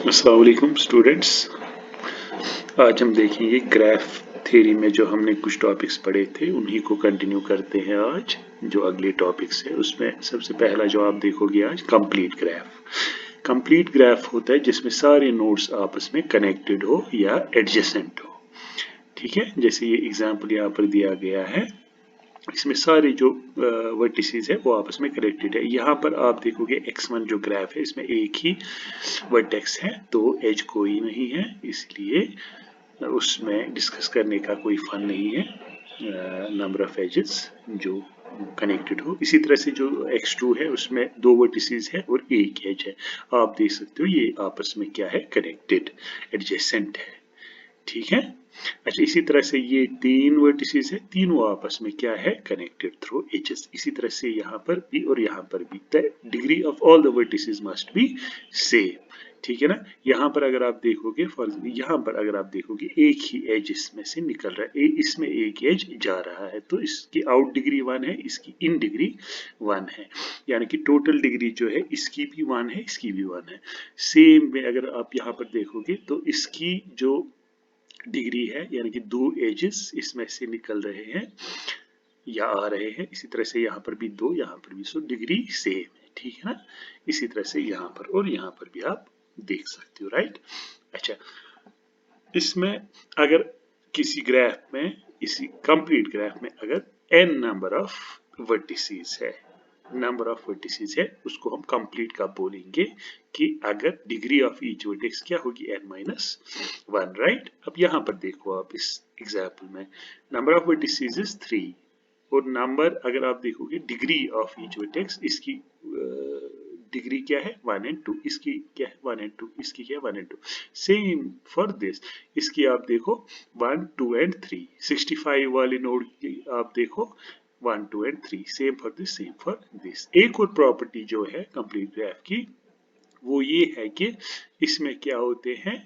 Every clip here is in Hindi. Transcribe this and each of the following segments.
अस्सलाम वालेकुम स्टूडेंट्स। आज हम देखेंगे ग्राफ थ्योरी में जो हमने कुछ टॉपिक्स पढ़े थे उन्हीं को कंटिन्यू करते हैं। आज जो अगले टॉपिक्स है उसमें सबसे पहला जो आप देखोगे आज कंप्लीट ग्राफ। कंप्लीट ग्राफ होता है जिसमें सारे नोड्स आपस में कनेक्टेड हो या एडजेसेंट हो। ठीक है, जैसे ये एग्जांपल यहाँ पर दिया गया है, इसमें सारे जो वर्टिसेस है वो आपस में कनेक्टेड है। यहाँ पर आप देखोगे x1 जो ग्राफ है इसमें एक ही वर्टेक्स है, दो एज कोई नहीं है, इसलिए उसमें डिस्कस करने का कोई फन नहीं है। नंबर ऑफ एजेस जो कनेक्टेड हो। इसी तरह से जो x2 है उसमें दो वर्टिसेस है और एक एज है। आप देख सकते हो ये आपस में क्या है, कनेक्टेड, एडजेसेंट है। ठीक है। अच्छा, इसी तरह से ये तीन वर्टिसेस है, तीनों आपस में क्या है, कनेक्टेड थ्रू एजेस। इसी तरह से यहाँ पर भी और यहाँ पर भी the degree of all the vertices must be same. ठीक है ना। यहाँ पर अगर आप देखोगे यहाँ पर अगर आप देखोगे एक ही एज इसमें से निकल रहा है, इसमें एक एज जा रहा है, तो इसकी आउट डिग्री 1 है, इसकी इन डिग्री 1 है, यानी कि टोटल डिग्री जो है इसकी भी 1 है, इसकी भी 1 है। सेम में अगर आप यहाँ पर देखोगे तो इसकी जो डिग्री है, यानी कि दो एजेस इसमें से निकल रहे हैं या आ रहे हैं, इसी तरह से यहाँ पर भी दो, यहाँ पर भी, सो डिग्री सेम है। ठीक है ना। इसी तरह से यहाँ पर और यहाँ पर भी आप देख सकते हो, राइट। अच्छा, इसमें अगर किसी ग्राफ में, इसी कंप्लीट ग्राफ में अगर n नंबर ऑफ वर्टिसेस है, नंबर ऑफ वर्टिसेस है, उसको हम कंप्लीट का बोलेंगे कि अगर डिग्री ऑफ ईच वर्टेक्स क्या होगी, n माइनस 1, राइट। अब यहाँ पर देखो आप इस एग्जाम्पल में नंबर ऑफ वर्टिसेस इज 3 और नंबर अगर आप देखोगे डिग्री ऑफ ईच वर्टेक्स, इसकी डिग्री क्या है 1 and 2, इसकी क्या है 1 and 2, इसकी क्या है 1 and 2। सेम फॉर दिस, इसकी आप देखो 1 2 and 3, 65 वाले नोड की आप देखो 1 2 and 3, same for this, same for this. एक और प्रॉपर्टी जो है कंप्लीट ग्राफ की वो ये है कि इसमें क्या होते हैं,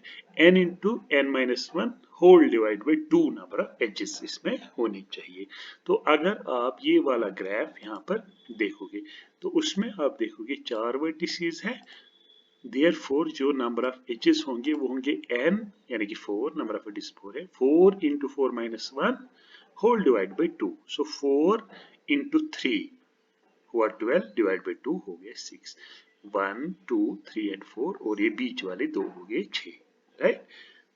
n into N minus one whole divide by 2 number of edges इसमें होनी चाहिए। तो अगर आप ये वाला ग्राफ यहाँ पर देखोगे तो उसमें आप देखोगे 4 वर्टिसेस है, देयरफॉर जो नंबर ऑफ एजेस होंगे वो होंगे n, यानी कि 4, नंबर ऑफ एजेस 4 है, 4 into 4 minus 1 whole divide by 2, so 4 into 3 हुआ 12 डिवाइड बाई 2 हो गया 6, 1 2 3 एंड 4 और ये बीच वाले दो हो गए 6, राइट।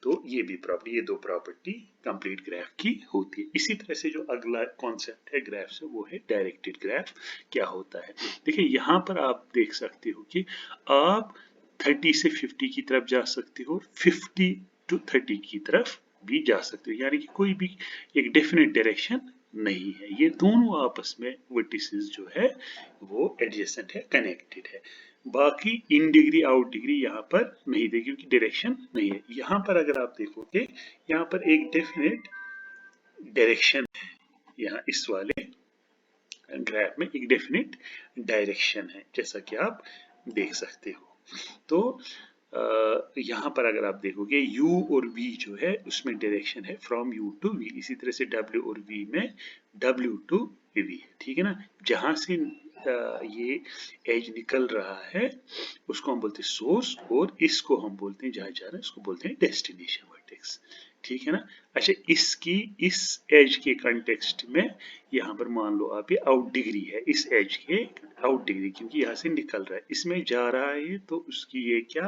तो ये भी प्रॉपर्टी, ये दो प्रॉपर्टी कंप्लीट ग्राफ की होती है। इसी तरह से जो अगला कॉन्सेप्ट है ग्राफ से वो है डायरेक्टेड ग्राफ। क्या होता है, देखिए यहाँ पर आप देख सकते हो कि आप 30 से 50 की तरफ जा सकते हो, 50 टू 30 की तरफ भी जा सकते हो, यानी कि कोई भी एक डेफिनेट डायरेक्शन नहीं है। ये दोनों आपस में वर्टिसेस जो है वो एडजेसेंट है, कनेक्टेड है। बाकी इन डिग्री आउट डिग्री यहाँ पर नहीं दे क्योंकि डायरेक्शन नहीं है। यहाँ पर अगर आप देखोगे यहाँ पर एक डेफिनेट डायरेक्शन है, यहाँ इस वाले ग्राफ में एक डेफिनेट डायरेक्शन है, जैसा कि आप देख सकते हो। तो यहाँ पर अगर आप देखोगे u और v जो है उसमें डायरेक्शन है फ्रॉम u टू v, इसी तरह से w और v में w टू v, ठीक है ना। जहां से ये एज निकल रहा है उसको हम बोलते हैं सोर्स, और इसको हम बोलते हैं, जहां जा रहा है उसको बोलते हैं डेस्टिनेशन वर्टेक्स, ठीक है ना। अच्छा, इसकी इस एज के कंटेक्स्ट में यहाँ पर मान लो आप ये आउट डिग्री है, इस एज के आउट डिग्री, क्योंकि यहाँ से निकल रहा है, इसमें जा रहा है, तो उसकी ये क्या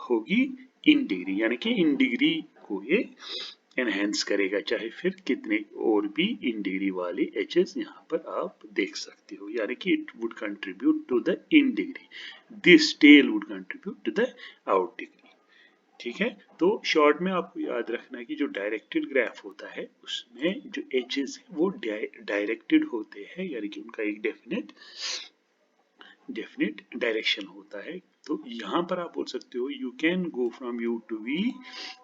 होगी, इन डिग्री, यानी कि इन डिग्री को ये एनहेंस करेगा, चाहे फिर कितने और भी इन डिग्री वाले एचेस यहाँ पर आप देख सकते हो, यानी कि it would contribute to the in degree, this tail would contribute to the out degree. ठीक है। तो शॉर्ट में आपको याद रखना है कि जो डायरेक्टेड ग्राफ होता है उसमें जो एजेस है वो डायरेक्टेड होते हैं, यानी कि उनका एक डेफिनेट डायरेक्शन होता है। तो यहाँ पर आप बोल सकते हो you can go from U to V,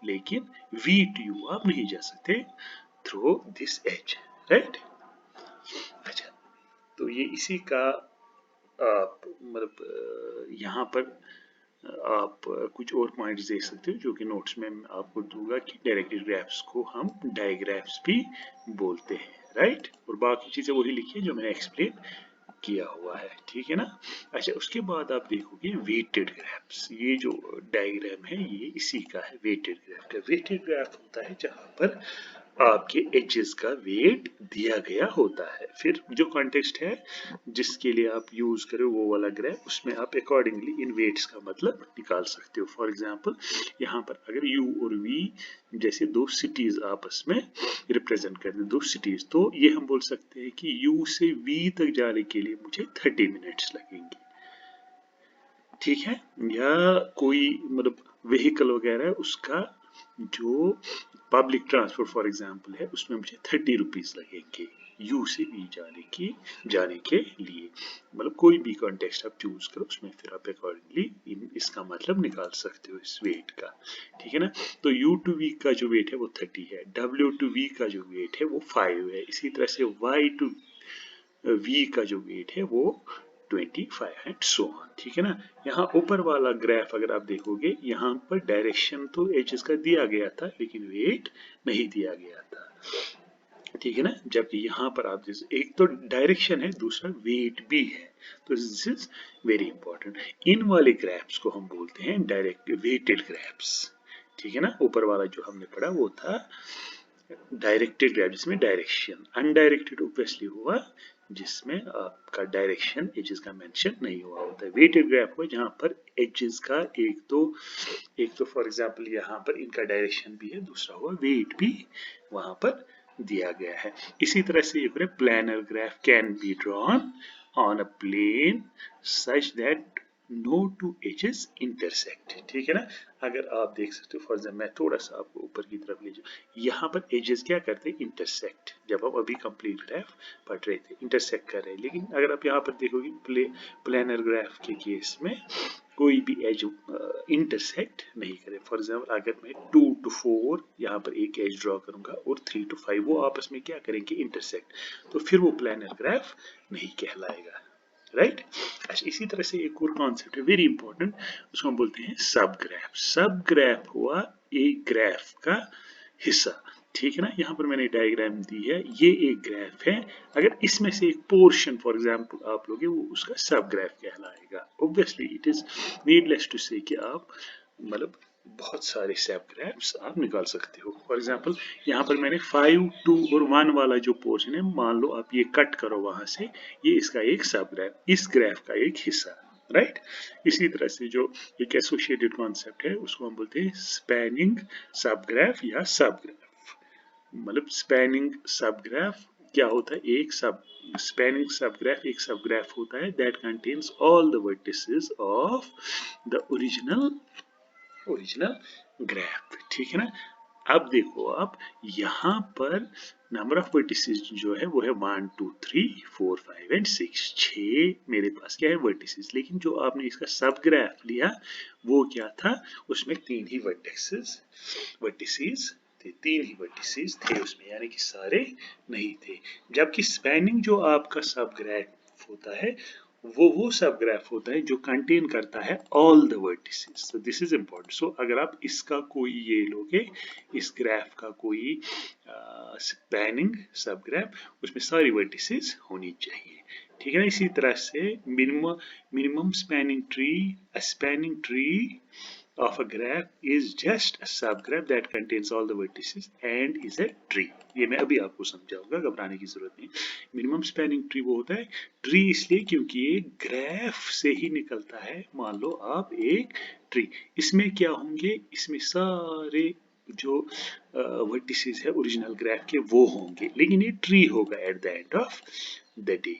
लेकिन वी टू यू आप नहीं जा सकते थ्रू दिस एज, राइट। अच्छा, तो ये इसी का आप मतलब यहाँ पर आप कुछ और पॉइंट्स देख सकते हो जो कि नोट्स में आपको दूंगा कि डायरेक्टेड ग्राफ्स को हम डायग्राफ्स भी बोलते हैं, राइट। और बाकी चीजें वही लिखी है जो मैंने एक्सप्लेन किया हुआ है, ठीक है ना। अच्छा, उसके बाद आप देखोगे वेटेड ग्राफ्स। ये जो डायग्राम है ये इसी का है, वेटेड ग्राफ का। वेटेड ग्राफ होता है जहां पर आपके एजेस का वेट दिया गया होता है। फिर जो कॉन्टेक्स्ट है जिसके लिए आप यूज करो वो वाला ग्राफ, उसमें आप अकॉर्डिंगली इन वेट्स का मतलब निकाल सकते हो। फॉर एग्जांपल यहाँ पर अगर यू और वी जैसे दो सिटीज आपस में रिप्रेजेंट कर दे, दो सिटीज, तो ये हम बोल सकते हैं कि यू से वी तक जाने के लिए मुझे 30 मिनट्स लगेंगे, ठीक है। या कोई मतलब व्हीकल वगैरह उसका जो पब्लिक ट्रांसपोर्ट फॉर एग्जांपल है उसमें मुझे 30 रुपीज लगेंगे यू से वी जाने के लिए। मतलब कोई भी कॉन्टेक्स्ट आप चूज करो उसमें फिर आप अकॉर्डिंगली इसका मतलब निकाल सकते हो इस वेट का, ठीक है ना। तो यू टू वी का जो वेट है वो 30 है, डब्ल्यू टू वी का जो वेट है वो 5 है, इसी तरह से वाई टू वी का जो वेट है वो 25 है, सो ऑन, ठीक है ना। यहाँ ऊपर वाला ग्राफ अगर आप देखोगे यहाँ पर डायरेक्शन तो एजेस का दिया गया था लेकिन वेट नहीं दिया गया था, ठीक है ना। जबकि यहाँ पर आप जैसे एक तो डायरेक्शन है दूसरा वेट भी है, तो दिस इज वेरी इंपॉर्टेंट। इन वाले ग्राफ्स को हम बोलते हैं डायरेक्ट वेटेड ग्राफ्स, ठीक है ना। ऊपर वाला जो हमने पढ़ा वो था डायरेक्टेड ग्राफ जिसमें डायरेक्शन, अनडायरेक्टेड ऑब्वियसली हुआ जिसमें आपका डायरेक्शन एजेस का मेंशन नहीं हुआ होता है। वेटेड ग्राफ हुआ जहां पर एजेस का एक तो फॉर एग्जांपल यहाँ पर इनका डायरेक्शन भी है, दूसरा हुआ वेट भी वहां पर दिया गया है। इसी तरह से एक planar graph can be drawn on a plane such that no two edges intersect, ठीक है ना। अगर आप देख सकते हो फॉर एग्जाम्पल मैं थोड़ा सा आपको ऊपर की तरफ ले जाऊँ, यहाँ पर एजेस क्या करते हैं इंटरसेक्ट, जब हम अभी कंप्लीट ग्राफ पढ़ रहे थे इंटरसेक्ट कर रहे हैं। लेकिन अगर आप यहाँ पर देखोगे प्लेनर ग्राफ के केस में कोई भी एज इंटरसेक्ट नहीं करे। फॉर एग्जाम्पल अगर मैं 2 to 4 यहाँ पर एक एज ड्रॉ करूंगा और 3 to 5 वो आपस में क्या करेंगे इंटरसेक्ट, तो फिर वो प्लेनर ग्राफ नहीं कहलाएगा, राइट। अच्छा, इसी तरह से एक और कॉन्सेप्ट है वेरी इंपॉर्टेंट, उसको हम बोलते हैं सब ग्राफ। सब ग्राफ हुआ एक ग्राफ का हिस्सा, ठीक है ना। यहाँ पर मैंने डायग्राम दी है, ये एक ग्राफ है, अगर इसमें से एक पोर्शन फॉर एग्जांपल आप लोगे वो उसका सब ग्राफ कहलाएगा। Obviously it is needless to say कि आप मतलब बहुत सारे सब ग्राफ्स आप निकाल सकते हो। फॉर एग्जांपल यहाँ पर मैंने 5, 2 और 1 वाला जो पोर्शन है मान लो आप ये कट करो वहां से, ये इसका एक सब ग्राफ, इस ग्राफ का एक हिस्सा, राइट। इसी तरह से जो एक एसोसिएटेड कॉन्सेप्ट है उसको हम बोलते हैं स्पैनिंग सब ग्राफ या सब ग्राफ। मतलब स्पैनिंग सब ग्राफ क्या होता है, एक सब स्पैनिंग सब ग्राफ एक सब ग्राफ होता है that contains all the vertices of the original graph, ठीक है ना। अब देखो आप यहाँ पर नंबर ऑफ वर्टिसेस जो है वो है 1 2 3 4 5 एंड 6, 6 मेरे पास क्या है वर्टिसेस। लेकिन जो आपने इसका सब ग्राफ लिया वो क्या था, उसमें 3 ही वर्टिसेस थे, 3 ही वर्टिसेस थे उसमें, यानी कि सारे नहीं थे। जबकि स्पैनिंग जो आपका सब ग्राफ होता है वो सब ग्राफ होता है जो कंटेन करता है all the vertices. So this is important. So अगर आप इसका कोई ये लोगे इस ग्राफ का कोई स्पैनिंग सब ग्राफ, उसमें सारी वर्टिसेस होनी चाहिए, ठीक है ना। इसी तरह से minimum spanning tree of a graph is just a subgraph that contains all the vertices and is a tree। ये मैं अभी आपको समझाऊंगा, घबराने की जरूरत नहीं। मिनिमम स्पैनिंग ट्री वो होता है ट्री इसलिए क्योंकि ये ग्राफ से ही निकलता है। मान लो आप एक ट्री, इसमें क्या होंगे, इसमें सारे जो वर्टिसेस है ओरिजिनल ग्राफ के वो होंगे, लेकिन ये ट्री होगा at the end of the day.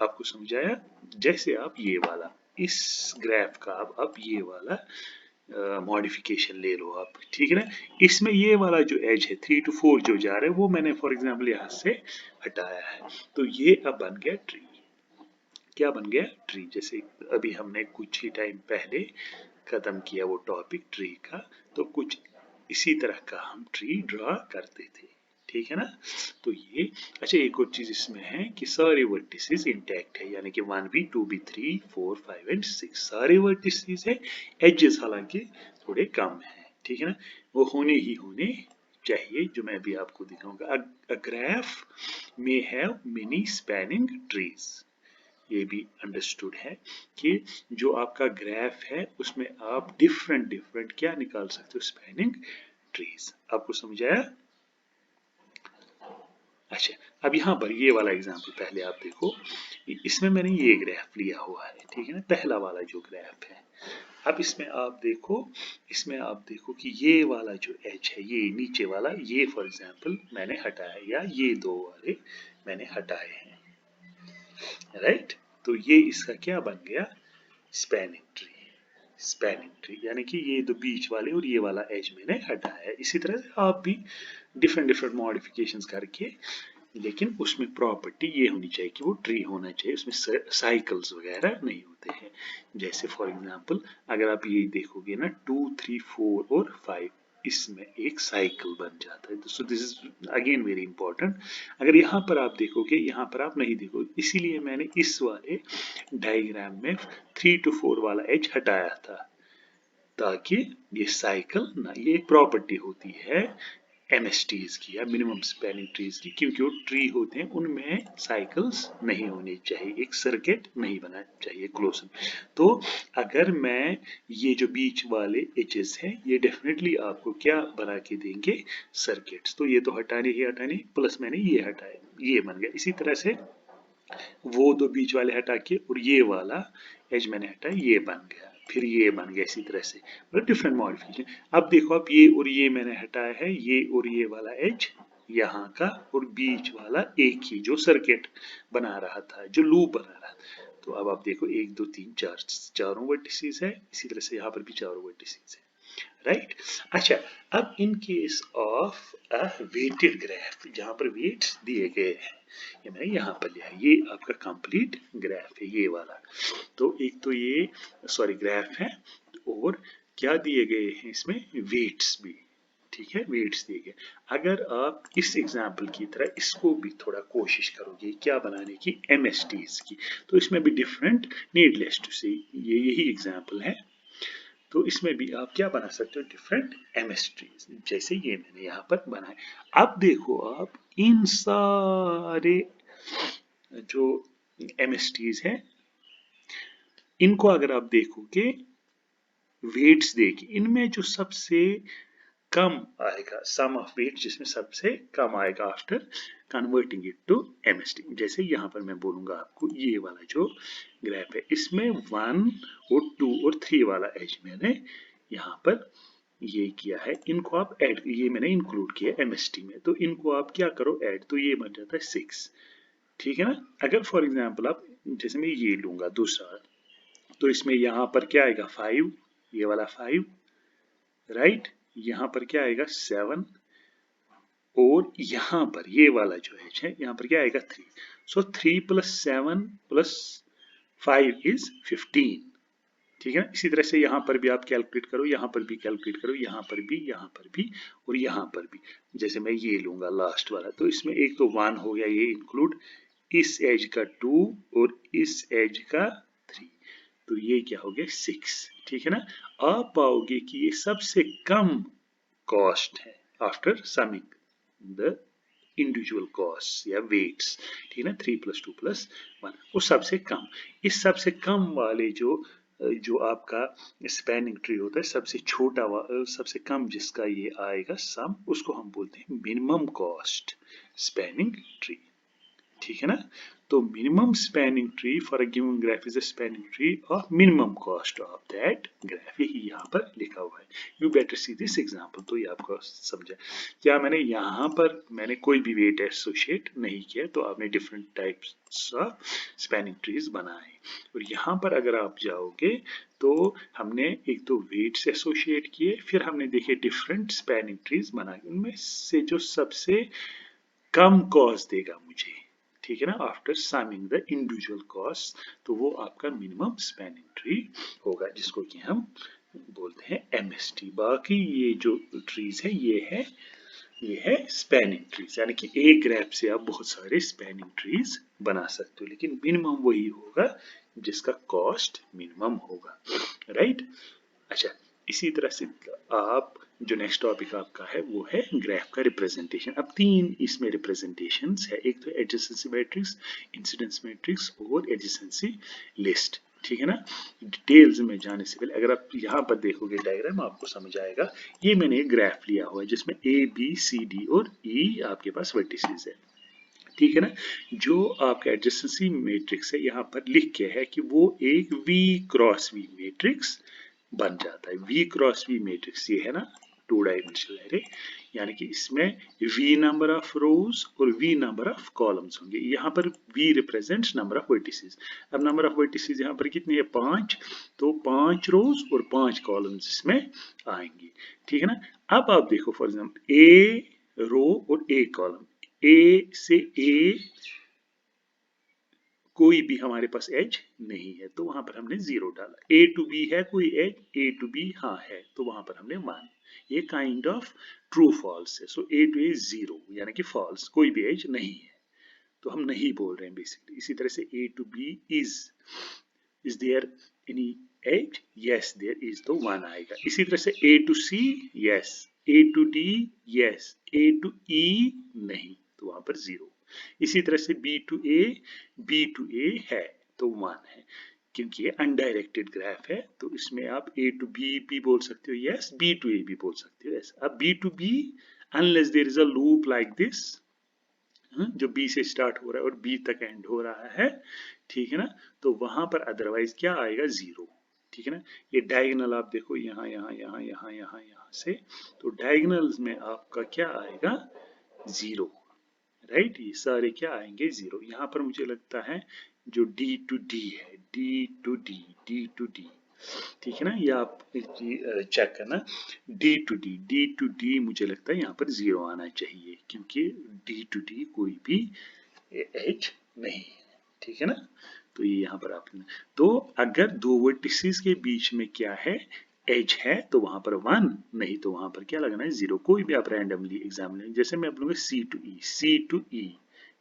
आपको समझाया। जैसे आप ये वाला इस ग्राफ का अब ये वाला मॉडिफिकेशन ले लो आप, ठीक है ना। इसमें ये वाला जो एज है 3 to 4 जो जा रहा है वो मैंने फॉर एग्जांपल यहाँ से हटाया है, तो ये अब बन गया ट्री। क्या बन गया ट्री, जैसे अभी हमने कुछ ही टाइम पहले खत्म किया वो टॉपिक ट्री का, तो कुछ इसी तरह का हम ट्री ड्रॉ करते थे, ठीक है ना। तो ये अच्छा एक और चीज इसमें है कि सारे वर्टिसेस इंटैक्ट है, यानी कि 1b 2b 3 4 5 एंड 6 सारे वर्टिसेस है, एजेस हालांकि थोड़े कम है, ठीक है ना। वो होने चाहिए जो मैं भी आपको दिखाऊंगा। A graph may have many spanning trees, ये भी अंडरस्टूड है कि जो आपका ग्राफ है उसमें आप डिफरेंट क्या निकाल सकते हो, स्पैनिंग ट्रीज। आपको समझ आया? अच्छा, अब यहाँ पर ये वाला एग्जाम्पल पहले आप देखो, इसमें मैंने ये ग्राफ लिया हुआ है, ठीक है ना, पहला वाला जो ग्राफ है। अब इसमें आप देखो कि ये वाला जो एज है, ये नीचे वाला, ये फॉर एग्जाम्पल मैंने हटाया, या ये दो वाले मैंने हटाए हैं, राइट। तो ये इसका क्या बन गया, स्पैनिंग ट्री। स्पैनिंग ट्री यानी कि ये दो बीच वाले और ये वाला एज मैंने हटाया है। इसी तरह से आप भी डिफरेंट मॉडिफिकेशंस करके, लेकिन उसमें प्रॉपर्टी ये होनी चाहिए कि वो ट्री होना चाहिए, उसमें साइकिल्स वगैरह नहीं होते हैं। जैसे फॉर एग्जांपल अगर आप ये देखोगे ना, 2, 3, 4 और 5, इसमें एक साइकिल बन जाता है। सो this is again very important. अगर यहाँ पर आप देखोगे, यहाँ पर आप नहीं देखोगे, इसीलिए मैंने इस वाले डायग्राम में 3 to 4 वाला एज हटाया था, ताकि ये साइकिल ना, ये एक प्रॉपर्टी होती है MSTs की या मिनिमम स्पैनिंग ट्रीज की, क्योंकि वो ट्री होते हैं उनमें साइकिल्स नहीं होने चाहिए, एक सर्किट नहीं बनना चाहिए क्लोजन। तो अगर मैं ये जो बीच वाले एजेस हैं, ये डेफिनेटली आपको क्या बना के देंगे, सर्किट्स। तो ये तो हटाने ही हटाने, प्लस मैंने ये हटाया, ये बन गया। इसी तरह से वो दो बीच वाले हटा के और ये वाला एज मैंने हटाया, ये बन गया, फिर ये बन गया। इसी तरह से मतलब डिफरेंट मॉडिफिकेशन। अब देखो, अब ये और ये मैंने हटाया है, ये और ये वाला एज यहाँ का, और बीच वाला एक ही जो सर्किट बना रहा था, जो लूप बना रहा था। तो अब आप देखो 1, 2, 3, 4, चारों वर्टिसेस है। इसी तरह से यहाँ पर भी चारों वर्टिसेस है, राइट। अच्छा, अब in case of a weighted graph, जहां पर वेट्स दिए गए हैं, ये मैंने यहाँ पर लिया है, ये आपका कंप्लीट ग्राफ है ये वाला। तो एक तो ये सॉरी ग्राफ है, और क्या दिए गए हैं इसमें, वेट्स भी, ठीक है, वेट्स दिए गए। अगर आप इस एग्जाम्पल की तरह इसको भी थोड़ा कोशिश करोगे क्या बनाने की, MSTs की, तो इसमें भी डिफरेंट, नीडलेस टू से ये यही एग्जाम्पल है, तो इसमें भी आप क्या बना सकते हो, डिफरेंट MSTs, जैसे ये मैंने यहाँ पर बनाए। अब देखो, आप इन सारे जो MSTs हैं, इनको अगर आप देखोगे, वेट्स देखिए, इनमें जो सबसे कम आएगा, सम ऑफ वेट जिसमें सबसे कम आएगा after converting it to MST। जैसे यहाँ पर मैं बोलूंगा आपको, ये वाला जो ग्राफ है, इसमें 1 और 2 और 3 वाला एज मैंने यहाँ पर ये किया है, इनको आप ऐड, ये मैंने इंक्लूड किया MST में, तो इनको आप क्या करो, ऐड, तो ये बन जाता है 6, ठीक है ना। अगर फॉर एग्जाम्पल आप, जैसे मैं ये लूंगा दूसरा, तो इसमें यहाँ पर क्या आएगा, 5, ये वाला 5, राइट, यहाँ पर क्या आएगा 7, और यहाँ पर ये वाला जो है यहाँ पर क्या आएगा 3। सो 3 + 7 + 5 इज 15, ठीक है ना। इसी तरह से यहाँ पर भी आप कैलकुलेट करो, यहाँ पर भी कैलकुलेट करो, यहाँ पर भी, यहाँ पर भी, और यहाँ पर भी। जैसे मैं ये लूंगा लास्ट वाला, तो इसमें एक तो 1 हो गया, ये इंक्लूड, इस एज का 2 और इस एज का 3, तो ये क्या हो गया 6, ठीक है ना। आप पाओगे कि ये सबसे कम कॉस्ट है after summing the individual cost या वेट्स, ठीक है ना, 3 + 2 + 1, वो सबसे कम। इस सबसे कम वाले जो आपका स्पैनिंग ट्री होता है, सबसे छोटा सबसे कम जिसका ये आएगा सम, उसको हम बोलते हैं मिनिमम कॉस्ट स्पैनिंग ट्री, ठीक है ना। तो minimum spanning tree for a given graph is a spanning tree of minimum cost of that graph, यही यहाँ पर लिखा हुआ है। You better see this example, तो ये आपको समझा। क्या मैंने यहाँ पर मैंने कोई भी वेट एसोसिएट नहीं किया, तो आपने different types of spanning trees बनाए। और यहाँ पर अगर आप जाओगे, तो हमने एक तो वेट्स एसोसिएट किए, फिर हमने देखे डिफरेंट स्पैनिंग ट्रीज बनाए, उनमें से जो सबसे कम कॉस्ट देगा मुझे, ठीक है ना, after summing the individual cost, तो वो आपका मिनिमम स्पैनिंग ट्री होगा, जिसको कि हम बोलते हैं MST। बाकी ये जो ट्रीज है, ये है स्पैनिंग ट्रीज, यानी कि एक ग्राफ से आप बहुत सारे स्पैनिंग ट्रीज बना सकते हो, लेकिन मिनिमम वही होगा जिसका कॉस्ट मिनिमम होगा, राइट। अच्छा, इसी तरह से आप जो नेक्स्ट टॉपिक आपका है वो है ग्राफ का रिप्रेजेंटेशन। अब तीन इसमें रिप्रेजेंटेशंस है, एक तो एडजेसेंसी मैट्रिक्स, इंसिडेंस मैट्रिक्स और एडजेसेंसी लिस्ट। ठीक है ना। डिटेल्स में जाने से पहले अगर आप यहाँ पर देखोगे डायग्राम आपको समझ आएगा। ये मैंने एक ग्राफ लिया हुआ है जिसमें ए बी सी डी और ई आपके पास वर्टिसेस है। ठीक है ना। जो आपका एडजेसेंसी मैट्रिक्स है यहाँ पर लिख के है कि वो एक वी क्रॉस वी मैट्रिक्स बन जाता है। वी क्रॉस वी मैट्रिक्स ये है ना, टू डायमेंशनल एरे, यानी कि इसमें v नंबर ऑफ रोज और v नंबर ऑफ कॉलम्स होंगे। यहाँ पर v represents number of vertices. अब नंबर ऑफ वर्टिसेस यहाँ पर कितनी है, 5, तो 5 रोज और 5 कॉलम्स इसमें आएंगे। ठीक है ना। अब आप देखो फॉर एग्जाम्पल a रो और a कॉलम, a से a कोई भी हमारे पास एज नहीं है तो वहां पर हमने 0 डाला। ए टू बी है कोई एज, ए टू बी हाँ है तो वहां पर हमने 1। ये काइंड ऑफ ट्रू फॉल्स है। सो ए टू ए 0 यानी कि फॉल्स, कोई भी एज नहीं है तो हम नहीं बोल रहे हैं बेसिकली। इसी तरह से A to B is there any edge, yes there is, तो 1 आएगा। इसी तरह से A to C yes, A to D yes, A to E नहीं तो वहां पर 0। इसी तरह से बी टू ए है तो 1 है, क्योंकि ये अनडायरेक्टेड ग्राफ है तो इसमें आप ए टू बी भी बोल सकते हो यस, बी टू ए भी बोल सकते हो यस। अब B to B unless there is a loop like this, जो बी से स्टार्ट हो रहा है और बी तक एंड हो रहा है, ठीक है ना, तो वहां पर अदरवाइज क्या आएगा, 0। ठीक है ना। ये डायगोनल आप देखो यहाँ यहाँ यहाँ यहाँ यहाँ यहाँ से, तो डायगोनल्स में आपका क्या आएगा, 0। राइट, ये सारे क्या आएंगे, 0। यहाँ पर मुझे लगता है जो डी टू डी है, D to D, D to D, ठीक है ना, ये आप चेक करना। डी टू डी मुझे लगता है यहाँ पर 0 आना चाहिए क्योंकि डी टू डी कोई भी एज नहीं है। ठीक है ना। तो ये यहाँ पर आपने, तो अगर दो वर्टिसेस के बीच में क्या है, एज है, तो वहां पर 1, नहीं तो वहां पर क्या लगना है, 0। कोई भी आप रैंडमली एग्जाम लें, जैसे मैं बोलूंगा सी टू ई, सी टू ई,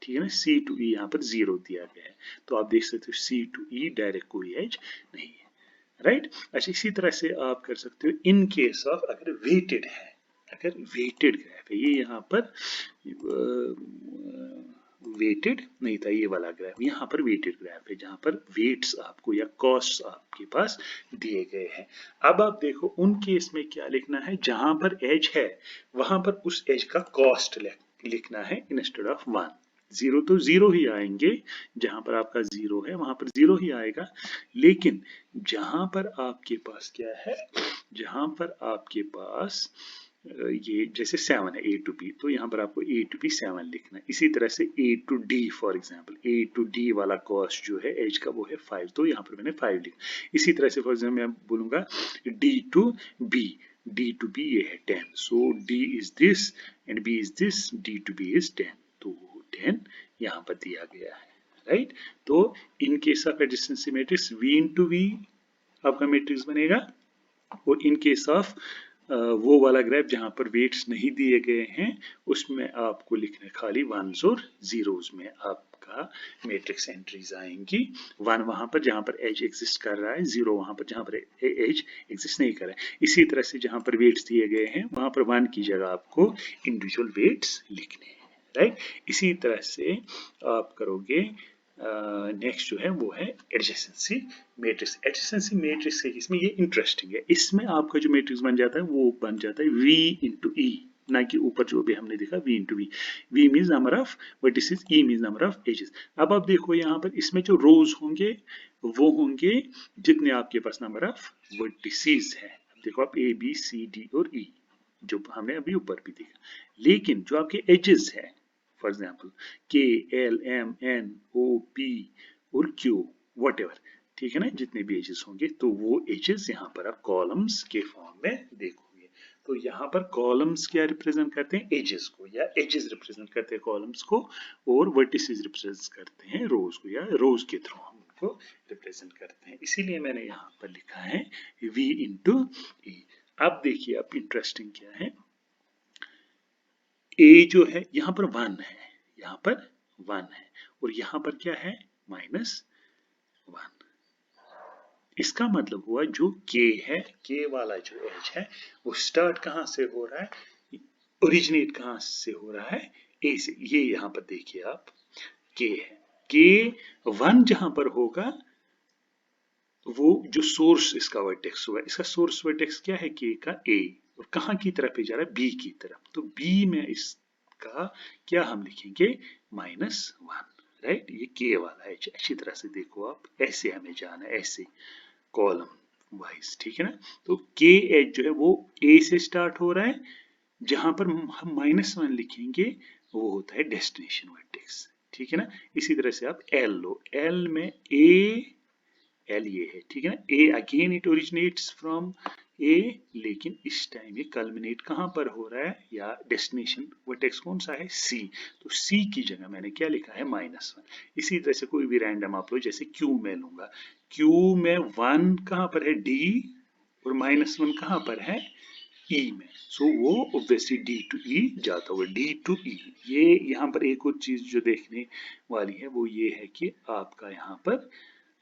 ठीक है ना, सी टू ई यहाँ पर 0 दिया गया है तो आप देख सकते हो सी टू ई डायरेक्ट कोई एज नहीं है। राइट। अच्छा, इसी तरह से आप कर सकते हो इन केस ऑफ अगर वेटेड है, अगर वेटेड ग्राफ है, ये यहाँ पर वेटेड नहीं था ये वाला ग्राफ, यहाँ पर वेटेड ग्राफ है जहां पर वेट्स आपको या कॉस्ट आपके पास दिए गए हैं। अब आप देखो उन केस में क्या लिखना है, जहां पर एज है वहां पर उस एज का कॉस्ट लिखना है इंस्टेड ऑफ 1। 0 तो 0 ही आएंगे, जहां पर आपका 0 है वहां पर 0 ही आएगा। लेकिन जहां पर आपके पास क्या है, जहां पर आपके पास ये जैसे 7 है ए टू बी, तो यहाँ पर आपको ए टू बी 7 लिखना है। इसी तरह से A to D, for example A to D वाला कॉस्ट जो है एज का वो है 5, तो यहाँ पर मैंने 5 लिखा। इसी तरह से फॉर एग्जांपल मैं बोलूंगा D to B, D to B ये है 10, so D is this and B is this, D to B is 10, तो 10 यहाँ पर दिया गया है। राइट। तो in case of adjacency matrix V into V आपका मैट्रिक्स बनेगा, और इन केस ऑफ वो वाला ग्राफ जहां पर वेट्स नहीं दिए गए हैं उसमें आपको लिखना खाली 1s और 0s में आपका मैट्रिक्स एंट्रीज आएंगी। 1 वहां पर जहां पर एज एग्जिस्ट कर रहा है, 0 वहां पर जहां पर एज एग्जिस्ट नहीं कर रहा है। इसी तरह से जहां पर वेट्स दिए गए हैं वहां पर 1 की जगह आपको इंडिविजुअल वेट्स लिखने हैं। राइट। इसी तरह से आप करोगे। नेक्स्ट जो है वो है एडजेसेंसी मैट्रिक्स। एडजेसेंसी मैट्रिक्स के इसमें ये इंटरेस्टिंग है, इसमें आपका जो मैट्रिक्स बन जाता है वो बन जाता है V इंटू ई, ना कि ऊपर जो भी हमने देखा V into V. V means number of vertices, E means number of edges. अब आप देखो यहाँ पर इसमें जो रोज होंगे वो होंगे जितने आपके पास नंबर ऑफ वर्टिसेस है। देखो आप A B C D और E जो हमने अभी ऊपर भी देखा, लेकिन जो आपके एजेस है for example K L M N O P और Q वट एवर, ठीक है ना, जितने भी एजेस होंगे तो वो एजेस यहाँ पर आप कॉलम्स के फॉर्म में देखोगे। तो यहाँ पर कॉलम्स क्या रिप्रेजेंट करते हैं, एजेस को, या एजेस रिप्रेजेंट करते हैं कॉलम्स को, और वर्टिसेस रिप्रेजेंट करते हैं रोज को, या रोज के थ्रू हम उनको रिप्रेजेंट करते हैं। इसीलिए मैंने यहाँ पर लिखा है V इंटू E। अब देखिए अब इंटरेस्टिंग क्या है, ए जो है यहाँ पर 1 है, यहाँ पर 1 है, और यहाँ पर क्या है, -1। इसका मतलब हुआ जो k है, k वाला जो एज है वो स्टार्ट कहाँ से हो रहा है, ओरिजिनेट कहाँ से हो रहा है, a से। ये यहाँ पर देखिए आप, k है, k1 जहां पर होगा वो जो सोर्स इसका वर्टेक्स हुआ, इसका सोर्स वर्टेक्स क्या है, k का a, और कहाँ की तरफ जा रहा है, b की तरफ। तो b में इसका क्या हम लिखेंगे, -1, राइट। ये k वाला है, अच्छी तरह से देखो आप, ऐसे हमें जाना है, ऐसे कॉलम वाइज, ठीक है ना। तो k एज जो है वो a से स्टार्ट हो रहा है, जहां पर हम -1 लिखेंगे वो होता है डेस्टिनेशन वर्टेक्स, ठीक है ना। इसी तरह से आप l लो, l में a, एल ये है, ठीक है ना। ए अगेन इट ओरिजिनेट्स फ्रॉम ए, लेकिन इस टाइम ये कल्मिनेट कहां पर हो रहा है, या डेस्टिनेशन वर्टेक्स कौन सा है, सी। तो सी की जगह मैंने क्या लिखा है, -1। इसी तरह से कोई भी रैंडम आप लो, जैसे क्यू में लूंगा, क्यू में 1 कहां पर है, डी, और -1 कहां पर है, ई में। सो वो ऑब्वियसली डी टू ई जाता हुआ, डी टू ई। ये यहाँ पर एक और चीज जो देखने वाली है वो ये है कि आपका यहाँ पर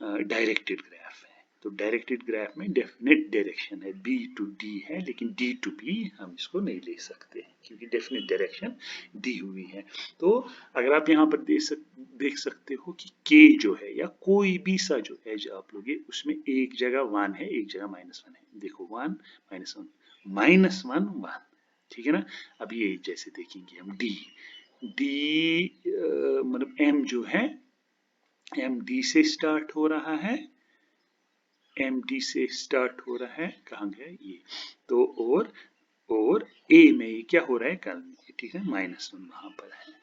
डायरेक्टेड ग्राफ है। तो डायरेक्टेड ग्राफ में डेफिनेट डायरेक्शन है, बी टू डी है, लेकिन डी टू बी हम इसको नहीं ले सकते क्योंकि डेफिनेट डायरेक्शन दी हुई है। तो अगर आप यहाँ पर देख सकते हो कि के जो है या कोई भी सा जो एज आप लोगे उसमें एक जगह 1 है, एक जगह -1 है। देखो 1 -1 -1 1, ठीक है ना। अब ये जैसे देखेंगे हम डी, डी मतलब एम जो है, एम डी से स्टार्ट हो रहा है, एम डी से स्टार्ट हो रहा है, कहाँ गया ये, तो और ए में ये क्या हो रहा है, कल में, ठीक है, -1 वहां पर है,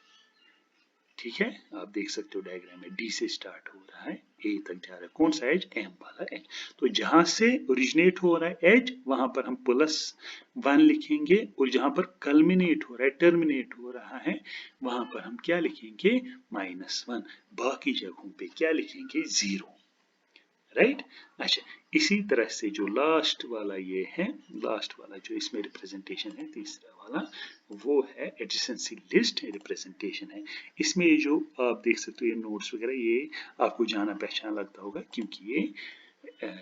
ठीक है। आप देख सकते हो डायग्राम में डी से स्टार्ट हो रहा है, ए तक जा रहा है, कौन सा एज, एम वाला एज। तो जहां से ओरिजिनेट हो रहा है एज, वहां पर हम +1 लिखेंगे, और जहां पर कल्मिनेट हो रहा है, टर्मिनेट हो रहा है, वहां पर हम क्या लिखेंगे, -1। बाकी जगहों पे क्या लिखेंगे, 0, राइट। अच्छा, इसी तरह से जो लास्ट वाला ये है, लास्ट वाला जो इसमें रिप्रेजेंटेशन है, तीसरा वाला, वो है एडजेसेंसी लिस्ट रिप्रेजेंटेशन है। इसमें ये जो आप देख सकते हो ये नोट्स वगैरह, ये आपको जाना पहचान लगता होगा क्योंकि ये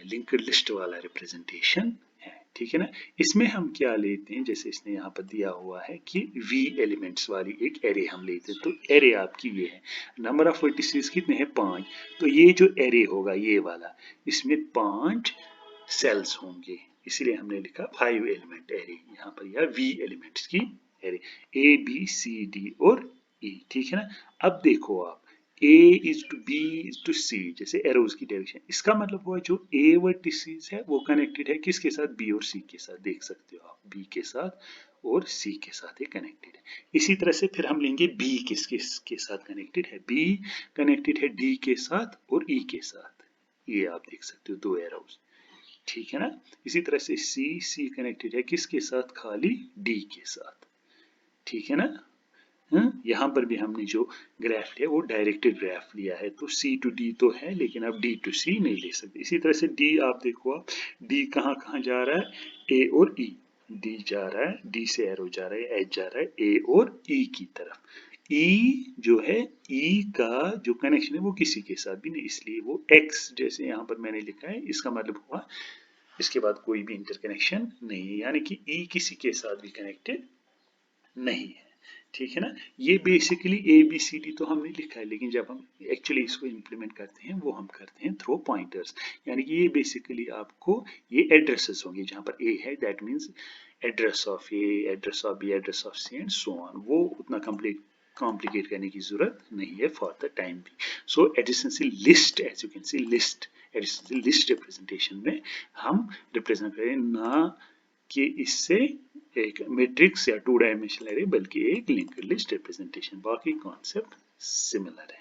लिंक्ड लिस्ट वाला रिप्रेजेंटेशन है, ठीक है ना। इसमें हम क्या लेते हैं, जैसे इसने यहाँ पर दिया हुआ है कि v एलिमेंट्स वाली एक एरे हम लेते हैं। तो एरे आपकी ये है, नंबर ऑफ वर्टिसेस कितने हैं, 5। तो ये जो एरे होगा ये वाला, इसमें 5 सेल्स होंगे, इसीलिए हमने लिखा 5 एलिमेंट एरे यहाँ पर, या v एलिमेंट्स की array, A B C D और ई, ठीक है ना। अब देखो आप, A is to B is to C, जैसे एरोज की डायरेक्शन, इसका मतलब हुआ जो A वर्टिसेस है वो कनेक्टेड है किसके साथ, B और C के साथ, देख सकते हो आप, B के साथ और C के साथ ये कनेक्टेड है। इसी तरह से फिर हम लेंगे B किसके साथ कनेक्टेड है, B कनेक्टेड है D के साथ और E के साथ, ये आप देख सकते हो 2 एरोज, ठीक है ना। इसी तरह से C कनेक्टेड है किसके साथ, खाली D के साथ, ठीक है ना। यहाँ पर भी हमने जो ग्राफ लिया वो डायरेक्टेड ग्राफ लिया है, तो C टू D तो है, लेकिन आप D टू C नहीं ले सकते। इसी तरह से D आप देखो, आप D कहाँ कहाँ जा रहा है, A और E, D जा रहा है, D से एरो जा रहा है, H जा रहा है A और E की तरफ। E जो है, E का जो कनेक्शन है वो किसी के साथ भी नहीं, इसलिए वो X जैसे यहाँ पर मैंने लिखा है, इसका मतलब हुआ इसके बाद कोई भी इंटरकनेक्शन नहीं है, यानी कि E किसी के साथ भी कनेक्टेड नहीं है, ठीक है ना। ये basically A B C D तो हमने लिखा है, लेकिन जब हम एक्चुअली इसको इम्प्लीमेंट करते हैं वो हम करते हैं थ्रो पॉइंटर्स, यानी कि ये बेसिकली आपको ये एड्रेसेस होंगे, जहां पर ए है that means address of A, address of B, address of C and so on. वो उतना कॉम्प्लिकेट करने की जरूरत नहीं है फॉर द टाइम भी। So adjacency list, as you can see list, adjacency list representation में हम रिप्रेजेंट करें ना कि इससे एक मैट्रिक्स या 2 डायमेंशनल एरे, बल्कि एक लिंक्ड लिस्ट रिप्रेजेंटेशन, बाकी कॉन्सेप्ट सिमिलर है।